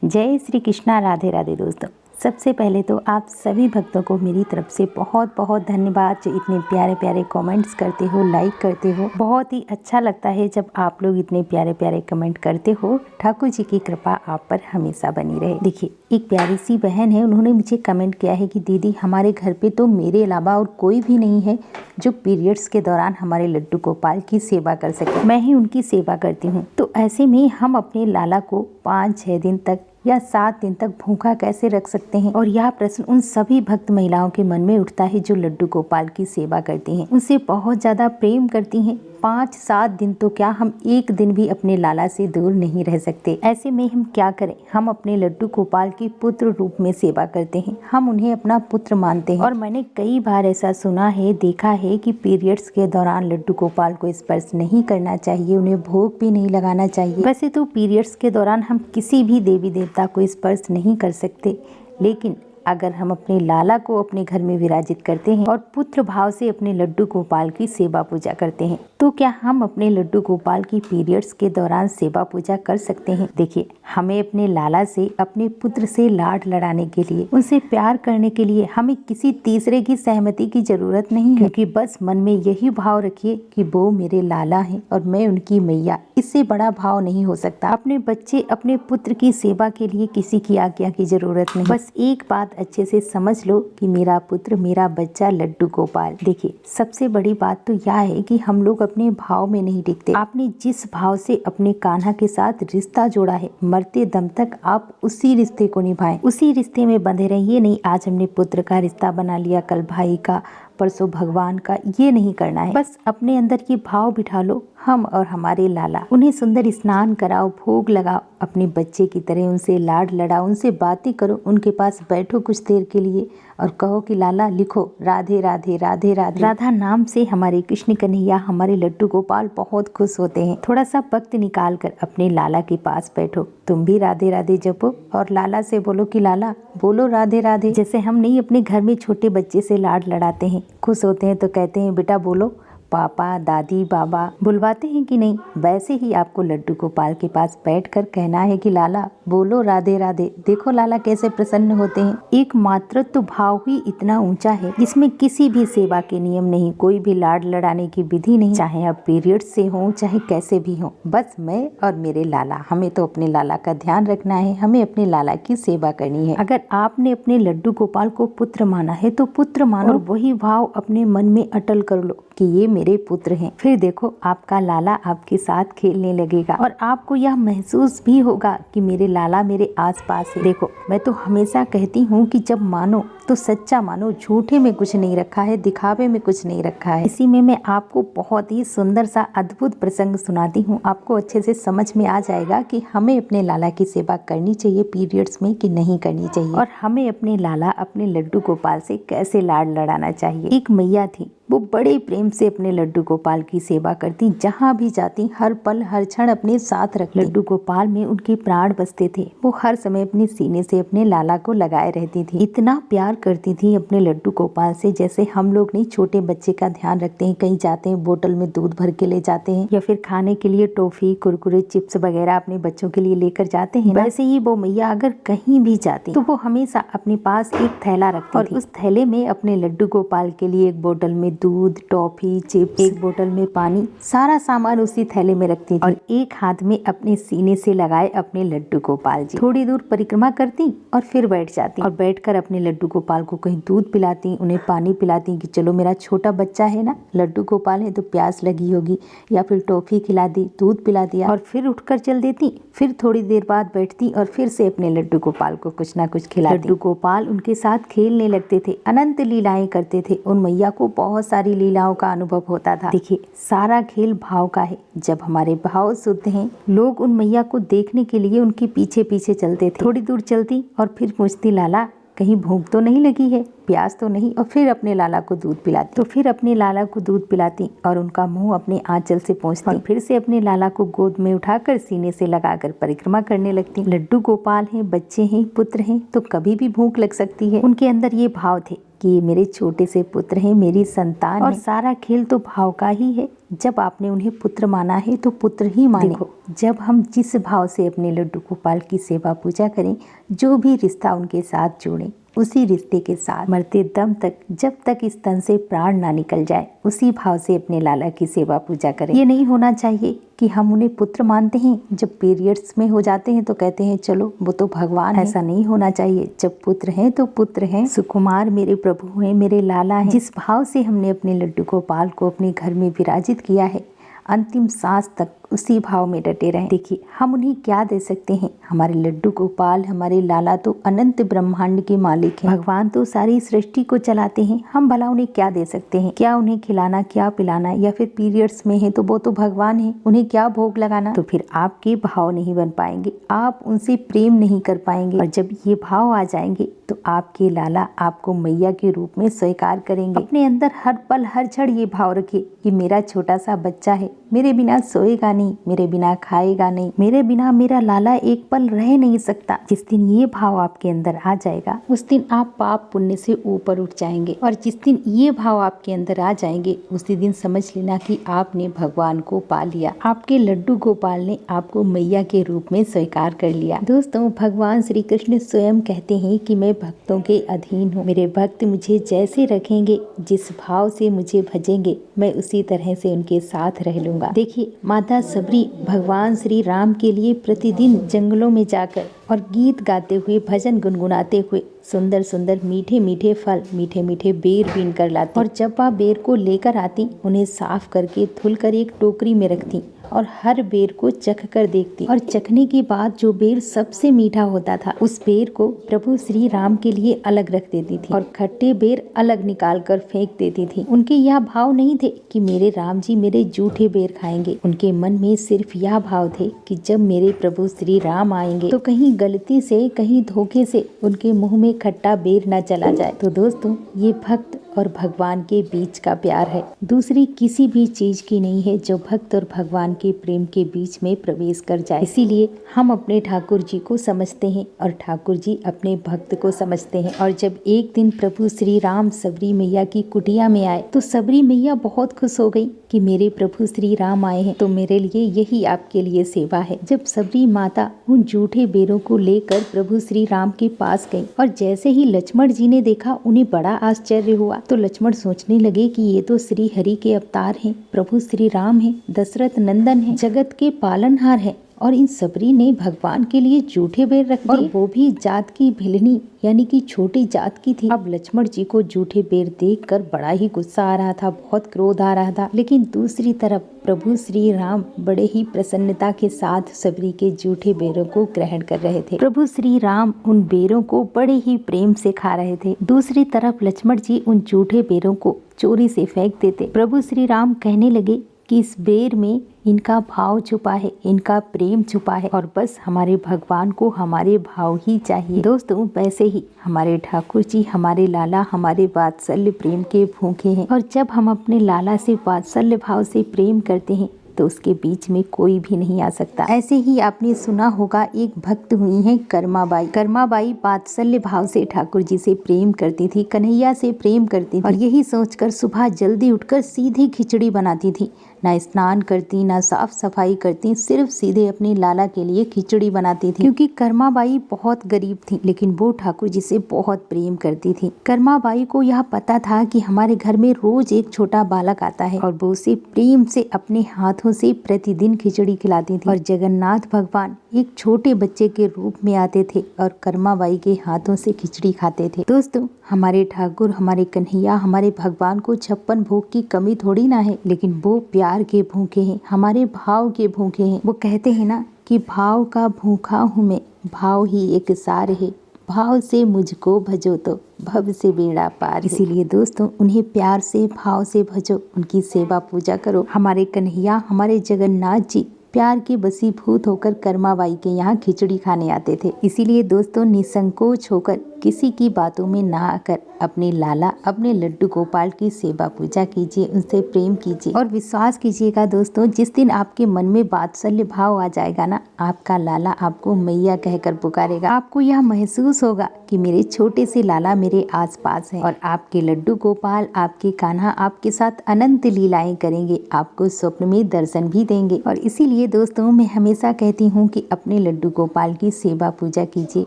जय श्री कृष्णा। राधे राधे दोस्तों। सबसे पहले तो आप सभी भक्तों को मेरी तरफ से बहुत बहुत धन्यवाद जो इतने प्यारे प्यारे कमेंट्स करते हो, लाइक करते हो। बहुत ही अच्छा लगता है जब आप लोग इतने प्यारे प्यारे कमेंट करते हो। ठाकुर जी की कृपा आप पर हमेशा बनी रहे। देखिए, एक प्यारी सी बहन है, उन्होंने मुझे कमेंट किया है कि दीदी हमारे घर पे तो मेरे अलावा और कोई भी नहीं है जो पीरियड्स के दौरान हमारे लड्डू गोपाल की सेवा कर सके। मैं ही उनकी सेवा करती हूँ। तो ऐसे में हम अपने लाला को 5-6 दिन तक या 7 दिन तक भूखा कैसे रख सकते हैं। और यह प्रश्न उन सभी भक्त महिलाओं के मन में उठता है जो लड्डू गोपाल की सेवा करती हैं, उनसे बहुत ज्यादा प्रेम करती हैं। 5-7 दिन तो क्या, हम एक दिन भी अपने लाला से दूर नहीं रह सकते। ऐसे में हम क्या करें, हम अपने लड्डू गोपाल की पुत्र रूप में सेवा करते हैं, हम उन्हें अपना पुत्र मानते हैं। और मैंने कई बार ऐसा सुना है, देखा है कि पीरियड्स के दौरान लड्डू गोपाल को स्पर्श नहीं करना चाहिए, उन्हें भोग भी नहीं लगाना चाहिए। वैसे तो पीरियड्स के दौरान हम किसी भी देवी देवता को स्पर्श नहीं कर सकते, लेकिन अगर हम अपने लाला को अपने घर में विराजित करते हैं और पुत्र भाव से अपने लड्डू गोपाल की सेवा पूजा करते हैं, तो क्या हम अपने लड्डू गोपाल की पीरियड्स के दौरान सेवा पूजा कर सकते हैं। देखिए, हमें अपने लाला से, अपने पुत्र से लाड लड़ाने के लिए, उनसे प्यार करने के लिए हमें किसी तीसरे की सहमति की जरूरत नहीं है, क्योंकि बस मन में यही भाव रखिए कि वो मेरे लाला हैं और मैं उनकी मैया। इससे बड़ा भाव नहीं हो सकता। अपने बच्चे, अपने पुत्र की सेवा के लिए किसी की आज्ञा की जरूरत नहीं। बस एक बात अच्छे से समझ लो कि मेरा पुत्र, मेरा बच्चा लड्डू गोपाल। देखिए, सबसे बड़ी बात तो यह है कि हम लोग अपने भाव में नहीं टिकते। आपने जिस भाव से अपने कान्हा के साथ रिश्ता जोड़ा है, मरते दम तक आप उसी रिश्ते को निभाएं, उसी रिश्ते में बंधे रहिए। नहीं आज हमने पुत्र का रिश्ता बना लिया, कल भाई का, परसों भगवान का, ये नहीं करना है। बस अपने अंदर ये भाव बिठा लो, हम और हमारे लाला। उन्हें सुंदर स्नान कराओ, भोग लगाओ, अपने बच्चे की तरह उनसे लाड लड़ाओ, उनसे बातें करो, उनके पास बैठो कुछ देर के लिए और कहो कि लाला लिखो राधे राधे राधे राधे। राधा नाम से हमारे कृष्ण कन्हैया, हमारे लड्डू गोपाल बहुत खुश होते हैं। थोड़ा सा वक्त निकाल कर अपने लाला के पास बैठो, तुम भी राधे राधे जपो और लाला से बोलो कि लाला बोलो राधे राधे। जैसे हम नहीं अपने घर में छोटे बच्चे से लाड लड़ाते हैं, खुश होते हैं तो कहते हैं बेटा बोलो, पापा दादी बाबा बुलवाते हैं कि नहीं, वैसे ही आपको लड्डू गोपाल के पास बैठकर कहना है कि लाला बोलो राधे राधे। देखो लाला कैसे प्रसन्न होते हैं। एक मातृत्व भाव ही इतना ऊंचा है जिसमें किसी भी सेवा के नियम नहीं, कोई भी लाड लड़ाने की विधि नहीं, चाहे आप पीरियड से हो चाहे कैसे भी हो। बस मैं और मेरे लाला, हमें तो अपने लाला का ध्यान रखना है, हमें अपने लाला की सेवा करनी है। अगर आपने अपने लड्डू गोपाल को पुत्र माना है तो पुत्र मानो और वही भाव अपने मन में अटल कर लो कि ये मेरे पुत्र हैं। फिर देखो आपका लाला आपके साथ खेलने लगेगा और आपको यह महसूस भी होगा कि मेरे लाला मेरे आसपास है। देखो, मैं तो हमेशा कहती हूँ कि जब मानो तो सच्चा मानो, झूठे में कुछ नहीं रखा है, दिखावे में कुछ नहीं रखा है। इसी में मैं आपको बहुत ही सुंदर सा अद्भुत प्रसंग सुनाती हूँ, आपको अच्छे से समझ में आ जाएगा कि हमें अपने लाला की सेवा करनी चाहिए पीरियड्स में कि नहीं करनी चाहिए, और हमें अपने लाला, अपने लड्डू गोपाल से कैसे लाड लड़ाना चाहिए। एक मैया थी, वो बड़े प्रेम से अपने लड्डू गोपाल की सेवा करती, जहाँ भी जाती हर पल हर क्षण अपने साथ रखती। लड्डू गोपाल में उनके प्राण बसते थे, वो हर समय अपने सीने से अपने लाला को लगाए रहती थी। इतना प्यार करती थी अपने लड्डू गोपाल से जैसे हम लोग नहीं छोटे बच्चे का ध्यान रखते हैं, कहीं जाते हैं बोतल में दूध भर के ले जाते हैं या फिर खाने के लिए टॉफी कुरकुरे चिप्स वगैरह अपने बच्चों के लिए लेकर जाते हैं, वैसे ही वो मैया अगर कहीं भी जाती तो वो हमेशा अपने पास एक थैला रखती और उस थैले में अपने लड्डू गोपाल के लिए एक बोतल में दूध, टॉफी, चिप्स, एक बोतल में पानी, सारा सामान उसी थैले में रखती थी और एक हाथ में अपने सीने से लगाए अपने लड्डू गोपाल जी थोड़ी दूर परिक्रमा करती और फिर बैठ जाती और बैठकर अपने लड्डू गोपाल को कहीं दूध पिलाती, उन्हें पानी पिलाती कि चलो मेरा छोटा बच्चा है ना, लड्डू गोपाल है तो प्यास लगी होगी, या फिर टॉफी खिला दी, दूध पिला दिया और फिर उठकर चल देती। फिर थोड़ी देर बाद बैठती और फिर से अपने लड्डू गोपाल को कुछ ना कुछ खिलाती। लड्डू गोपाल उनके साथ खेलने लगते थे, अनंत लीलाएं करते थे। उन मैया को बहुत सारी लीलाओं का अनुभव होता था। देखिए, सारा खेल भाव का है। जब हमारे भाव शुद्ध हैं, लोग उन मैया को देखने के लिए उनके पीछे पीछे चलते थे। थोड़ी दूर चलती और फिर पूछती लाला कहीं भूख तो नहीं लगी है, प्यास तो नहीं, और फिर अपने लाला को दूध पिलाती। तो फिर अपने लाला को दूध पिलाती और उनका मुंह अपने आंचल से पोंछती और फिर से अपने लाला को गोद में उठाकर सीने से लगाकर परिक्रमा करने लगती। लड्डू गोपाल हैं, बच्चे हैं, पुत्र हैं, तो कभी भी भूख लग सकती है। उनके अंदर ये भाव थे कि ये मेरे छोटे से पुत्र हैं, मेरी संतान और सारा खेल तो भाव का ही है। जब आपने उन्हें पुत्र माना है तो पुत्र ही माने। देखो, जब हम जिस भाव से अपने लड्डू गोपाल की सेवा पूजा करें, जो भी रिश्ता उनके साथ जोड़ें, उसी रिश्ते के साथ मरते दम तक, जब तक इस तन से प्राण ना निकल जाए, उसी भाव से अपने लाला की सेवा पूजा करें। ये नहीं होना चाहिए कि हम उन्हें पुत्र मानते हैं, जब पीरियड्स में हो जाते हैं तो कहते हैं चलो वो तो भगवान है। ऐसा नहीं होना चाहिए। जब पुत्र हैं तो पुत्र हैं, सुकुमार मेरे प्रभु हैं, मेरे लाला हैं। जिस भाव से हमने अपने लड्डू गोपाल को अपने घर में विराजित किया है, अंतिम सांस तक उसी भाव में डटे रहें। देखिए, हम उन्हें क्या दे सकते हैं? हमारे लड्डू गोपाल, हमारे लाला तो अनंत ब्रह्मांड के मालिक हैं। भगवान तो सारी सृष्टि को चलाते हैं। हम भला उन्हें क्या दे सकते हैं? क्या उन्हें खिलाना, क्या पिलाना, या फिर पीरियड्स में है तो वो तो भगवान है, उन्हें क्या भोग लगाना? तो फिर आपके भाव नहीं बन पाएंगे, आप उनसे प्रेम नहीं कर पाएंगे। और जब ये भाव आ जाएंगे तो आपके लाला आपको मैया के रूप में स्वीकार करेंगे। अपने अंदर हर पल हर क्षण ये भाव रखिए, ये मेरा छोटा सा बच्चा है, मेरे बिना सोएगा नहीं, मेरे बिना खाएगा नहीं, मेरे बिना मेरा लाला एक पल रह नहीं सकता। जिस दिन ये भाव आपके अंदर आ जाएगा, उस दिन आप पाप पुण्य से ऊपर उठ जाएंगे। और जिस दिन ये भाव आपके अंदर आ जाएंगे, उसी दिन समझ लेना कि आपने भगवान को पा लिया। आपके लड्डू गोपाल ने आपको मैया के रूप में स्वीकार कर लिया। दोस्तों, भगवान श्री कृष्ण स्वयं कहते हैं कि मैं भक्तों के अधीन हूँ। मेरे भक्त मुझे जैसे रखेंगे, जिस भाव से मुझे भजेंगे, मैं उसी तरह से उनके साथ रह लूंगा। देखिए, माता सबरी भगवान श्री राम के लिए प्रतिदिन जंगलों में जाकर और गीत गाते हुए, भजन गुनगुनाते हुए सुंदर सुंदर मीठे मीठे फल, मीठे मीठे बेर बीन कर लाती। और जब वह बेर को लेकर आती, उन्हें साफ करके धुलकर एक टोकरी में रखती और हर बेर को चख कर देखती। और चखने के बाद जो बेर सबसे मीठा होता था, उस बेर को प्रभु श्री राम के लिए अलग रख देती थी और खट्टे बेर अलग निकाल कर फेंक देती थी। उनके यह भाव नहीं थे कि मेरे राम जी मेरे जूठे बेर खाएंगे। उनके मन में सिर्फ यह भाव थे कि जब मेरे प्रभु श्री राम आएंगे तो कहीं गलती से, कहीं धोखे से उनके मुंह में खट्टा बेर न चला जाए। तो दोस्तों, ये भक्त और भगवान के बीच का प्यार है, दूसरी किसी भी चीज की नहीं है जो भक्त और भगवान के प्रेम के बीच में प्रवेश कर जाए। इसीलिए हम अपने ठाकुर जी को समझते हैं और ठाकुर जी अपने भक्त को समझते हैं। और जब एक दिन प्रभु श्री राम सबरी मैया की कुटिया में आए तो सबरी मैया बहुत खुश हो गई कि मेरे प्रभु श्री राम आए हैं तो मेरे लिए यही आपके लिए सेवा है। जब सबरी माता उन जूठे बेरों को लेकर प्रभु श्री राम के पास गई और जैसे ही लक्ष्मण जी ने देखा, उन्हें बड़ा आश्चर्य हुआ। तो लक्ष्मण सोचने लगे कि ये तो श्री हरि के अवतार हैं, प्रभु श्री राम हैं, दशरथ नंदन हैं, जगत के पालनहार हैं, और इन सबरी ने भगवान के लिए जूठे बेर रख दिए, और वो भी जात की भिलनी यानी कि छोटी जात की थी। अब लक्ष्मण जी को जूठे बेर देखकर बड़ा ही गुस्सा आ रहा था, बहुत क्रोध आ रहा था। लेकिन दूसरी तरफ प्रभु श्री राम बड़े ही प्रसन्नता के साथ सबरी के जूठे बेरों को ग्रहण कर रहे थे। प्रभु श्री राम उन बेरों को बड़े ही प्रेम से खा रहे थे। दूसरी तरफ लक्ष्मण जी उन जूठे बेरों को चोरी से फेंक देते। प्रभु श्री राम कहने लगे कि इस बेर में इनका भाव छुपा है, इनका प्रेम छुपा है, और बस हमारे भगवान को हमारे भाव ही चाहिए। दोस्तों, वैसे ही हमारे ठाकुर जी, हमारे लाला हमारे वात्सल्य प्रेम के भूखे हैं। और जब हम अपने लाला से वात्सल्य भाव से प्रेम करते हैं तो उसके बीच में कोई भी नहीं आ सकता। ऐसे ही आपने सुना होगा, एक भक्त हुई हैं कर्माबाई। कर्माबाई वात्सल्य भाव से ठाकुर जी से प्रेम करती थी, कन्हैया से प्रेम करती थी, और यही सोचकर सुबह जल्दी उठकर सीधी खिचड़ी बनाती थी। ना स्नान करती, ना साफ सफाई करती, सिर्फ सीधे अपने लाला के लिए खिचड़ी बनाती थी। क्योंकि कर्माबाई बहुत गरीब थी, लेकिन वो ठाकुर जी से बहुत प्रेम करती थी। कर्माबाई को यह पता था कि हमारे घर में रोज एक छोटा बालक आता है, और वो उसे प्रेम से अपने हाथों से प्रतिदिन खिचड़ी खिलाती थी। और जगन्नाथ भगवान एक छोटे बच्चे के रूप में आते थे और कर्माबाई के हाथों से खिचड़ी खाते थे। दोस्तों, हमारे ठाकुर, हमारे कन्हैया, हमारे भगवान को 56 भोग की कमी थोड़ी ना है, लेकिन वो प्यार के भूखे हैं, हमारे भाव के भूखे हैं। वो कहते हैं ना कि भाव का भूखा हूँ मैं, भाव ही एक सार है, भाव से मुझको भजो तो भव से बेड़ा पार। इसीलिए दोस्तों, उन्हें प्यार से, भाव से भजो, उनकी सेवा पूजा करो। हमारे कन्हैया, हमारे जगन्नाथ जी प्यार के बसीभूत होकर कर्माबाई के यहाँ खिचड़ी खाने आते थे। इसीलिए दोस्तों, निसंकोच होकर किसी की बातों में ना आकर अपने लाला अपने लड्डू गोपाल की सेवा पूजा कीजिए, उनसे प्रेम कीजिए और विश्वास कीजिएगा दोस्तों, जिस दिन आपके मन में वात्सल्य भाव आ जाएगा ना, आपका लाला आपको मैया कहकर पुकारेगा। आपको यह महसूस होगा कि मेरे छोटे से लाला मेरे आसपास हैं और आपके लड्डू गोपाल, आपके कान्हा आपके साथ अनंत लीलाएं करेंगे, आपको स्वप्न में दर्शन भी देंगे। और इसीलिए दोस्तों मैं हमेशा कहती हूँ कि अपने लड्डू गोपाल की सेवा पूजा कीजिए,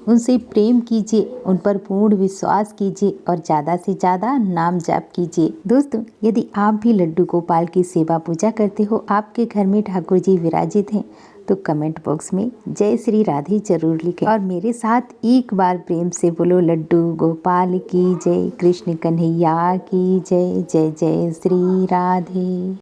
उनसे प्रेम कीजिए, उन पर पूर्ण विश्वास कीजिए और ज़्यादा से ज़्यादा नाम जाप कीजिए। दोस्तों यदि आप भी लड्डू गोपाल की सेवा पूजा करते हो, आपके घर में ठाकुर जी विराजित हैं, तो कमेंट बॉक्स में जय श्री राधे जरूर लिखें और मेरे साथ एक बार प्रेम से बोलो लड्डू गोपाल की जय, कृष्ण कन्हैया की जय, जय जय श्री राधे।